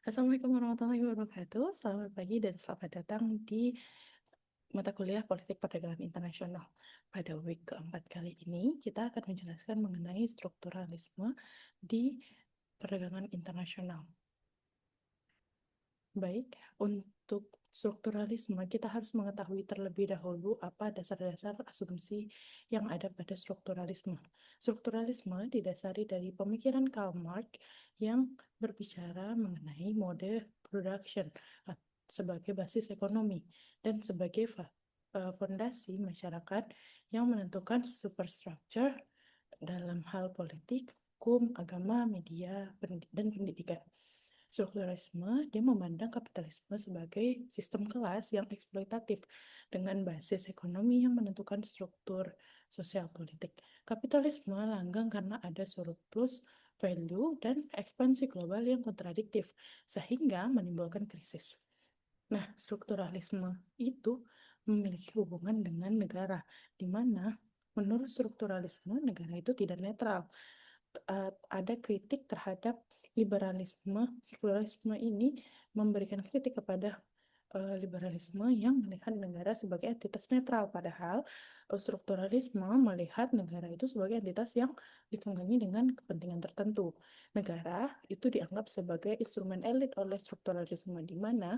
Assalamualaikum warahmatullahi wabarakatuh. Selamat pagi dan selamat datang di mata kuliah Politik Perdagangan Internasional. Pada week keempat kali ini, kita akan menjelaskan mengenai strukturalisme di perdagangan internasional. Baik, untuk strukturalisme kita harus mengetahui terlebih dahulu apa dasar-dasar asumsi yang ada pada strukturalisme. Strukturalisme didasari dari pemikiran Karl Marx yang berbicara mengenai mode production sebagai basis ekonomi dan sebagai fondasi masyarakat yang menentukan superstructure dalam hal politik, hukum, agama, media, dan pendidikan. Strukturalisme, dia memandang kapitalisme sebagai sistem kelas yang eksploitatif dengan basis ekonomi yang menentukan struktur sosial politik. Kapitalisme langgang karena ada surplus value dan ekspansi global yang kontradiktif, sehingga menimbulkan krisis. Nah, strukturalisme itu memiliki hubungan dengan negara, di mana menurut strukturalisme negara itu tidak netral. Ada kritik terhadap liberalisme. Strukturalisme ini memberikan kritik kepada liberalisme yang melihat negara sebagai entitas netral, padahal strukturalisme melihat negara itu sebagai entitas yang ditunggangi dengan kepentingan tertentu. Negara itu dianggap sebagai instrumen elit oleh strukturalisme, di mana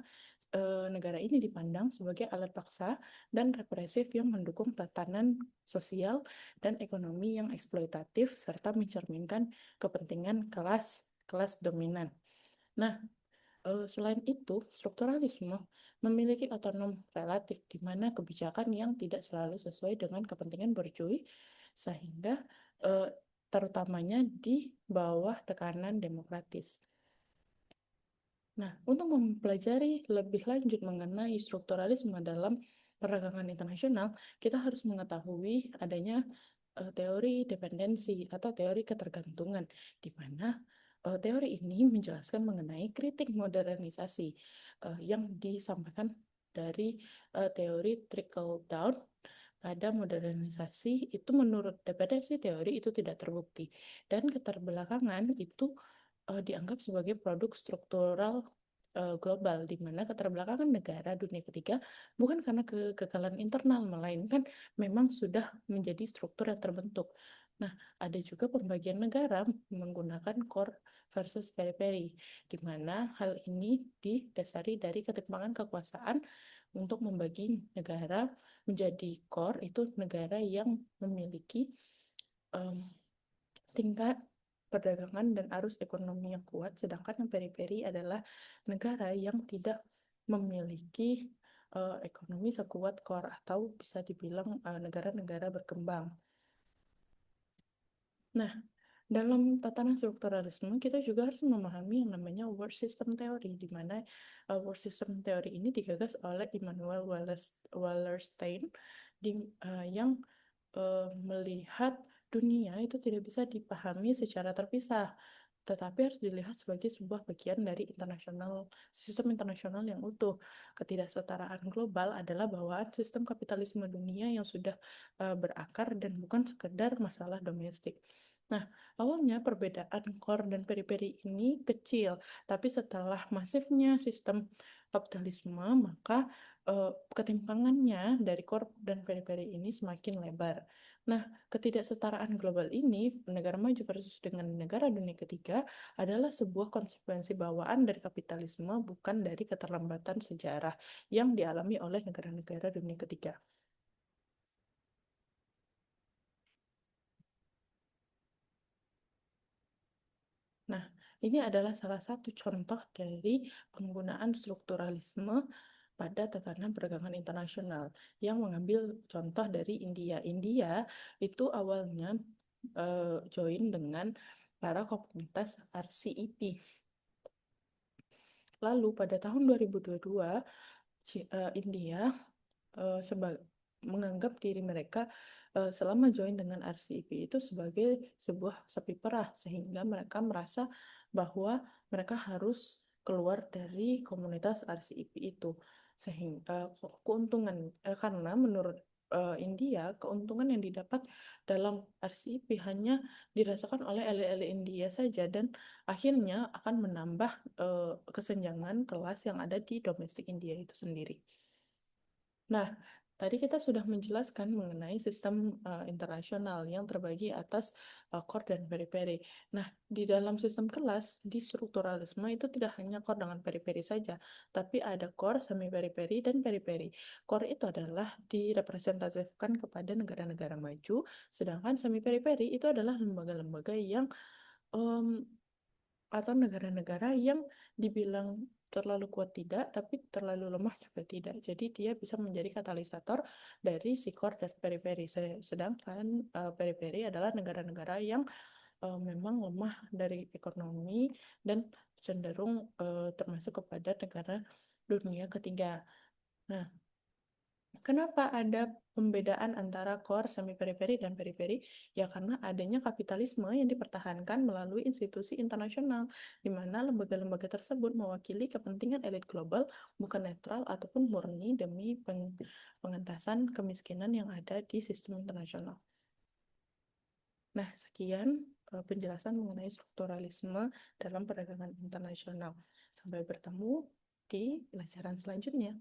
negara ini dipandang sebagai alat paksa dan represif yang mendukung tatanan sosial dan ekonomi yang eksploitatif serta mencerminkan kepentingan kelas dominan. Nah, selain itu, strukturalisme memiliki otonom relatif, di mana kebijakan yang tidak selalu sesuai dengan kepentingan borjuis, sehingga eh, terutamanya di bawah tekanan demokratis. Nah, untuk mempelajari lebih lanjut mengenai strukturalisme dalam perdagangan internasional, kita harus mengetahui adanya teori dependensi atau teori ketergantungan, di mana teori ini menjelaskan mengenai kritik modernisasi yang disampaikan dari teori trickle down. Pada modernisasi itu menurut dependensi teori itu tidak terbukti, dan keterbelakangan itu dianggap sebagai produk struktural global, di mana keterbelakangan negara dunia ketiga bukan karena kegagalan internal, melainkan memang sudah menjadi struktur yang terbentuk. Nah, ada juga pembagian negara menggunakan core versus periphery, di mana hal ini didasari dari ketimpangan kekuasaan untuk membagi negara menjadi core, itu negara yang memiliki um, tingkat perdagangan dan arus ekonomi yang kuat, sedangkan yang periferi adalah negara yang tidak memiliki ekonomi sekuat core atau bisa dibilang negara-negara berkembang. Nah, dalam tatanan strukturalisme, kita juga harus memahami yang namanya world system theory, di mana world system theory ini digagas oleh Immanuel Wallerstein, yang melihat dunia itu tidak bisa dipahami secara terpisah, tetapi harus dilihat sebagai sebuah bagian dari sistem internasional yang utuh. Ketidaksetaraan global adalah bawaan sistem kapitalisme dunia yang sudah berakar dan bukan sekedar masalah domestik. Nah, awalnya perbedaan core dan periphery ini kecil, tapi setelah masifnya sistem kapitalisme, maka ketimpangannya dari core dan periphery ini semakin lebar. Nah, ketidaksetaraan global ini, negara maju versus dengan negara dunia ketiga, adalah sebuah konsekuensi bawaan dari kapitalisme, bukan dari keterlambatan sejarah yang dialami oleh negara-negara dunia ketiga. Nah, ini adalah salah satu contoh dari penggunaan strukturalisme pada tatanan perdagangan internasional yang mengambil contoh dari India. India itu awalnya join dengan para komunitas RCEP. Lalu pada tahun 2022, India menganggap diri mereka selama join dengan RCEP itu sebagai sebuah sapi perah, sehingga mereka merasa bahwa mereka harus keluar dari komunitas RCEP itu, sehingga keuntungan karena menurut India, keuntungan yang didapat dalam RCEP hanya dirasakan oleh elit-elit India saja dan akhirnya akan menambah kesenjangan kelas yang ada di domestik India itu sendiri. Nah, tadi kita sudah menjelaskan mengenai sistem internasional yang terbagi atas core dan periphery. Nah, di dalam sistem kelas, di strukturalisme itu tidak hanya core dengan periphery saja, tapi ada core, semi-periphery, dan periphery. Core itu adalah direpresentatifkan kepada negara-negara maju, sedangkan semi-periphery itu adalah lembaga-lembaga yang em, atau negara-negara yang dibilang terlalu kuat tidak, tapi terlalu lemah juga tidak. Jadi dia bisa menjadi katalisator dari si core dan periphery. Sedangkan periphery adalah negara-negara yang memang lemah dari ekonomi dan cenderung termasuk kepada negara dunia ketiga. Nah, kenapa ada pembedaan antara core, semi-periphery, dan periphery? Ya karena adanya kapitalisme yang dipertahankan melalui institusi internasional, di mana lembaga-lembaga tersebut mewakili kepentingan elit global, bukan netral ataupun murni demi pengentasan kemiskinan yang ada di sistem internasional. Nah, sekian penjelasan mengenai strukturalisme dalam perdagangan internasional. Sampai bertemu di pelajaran selanjutnya.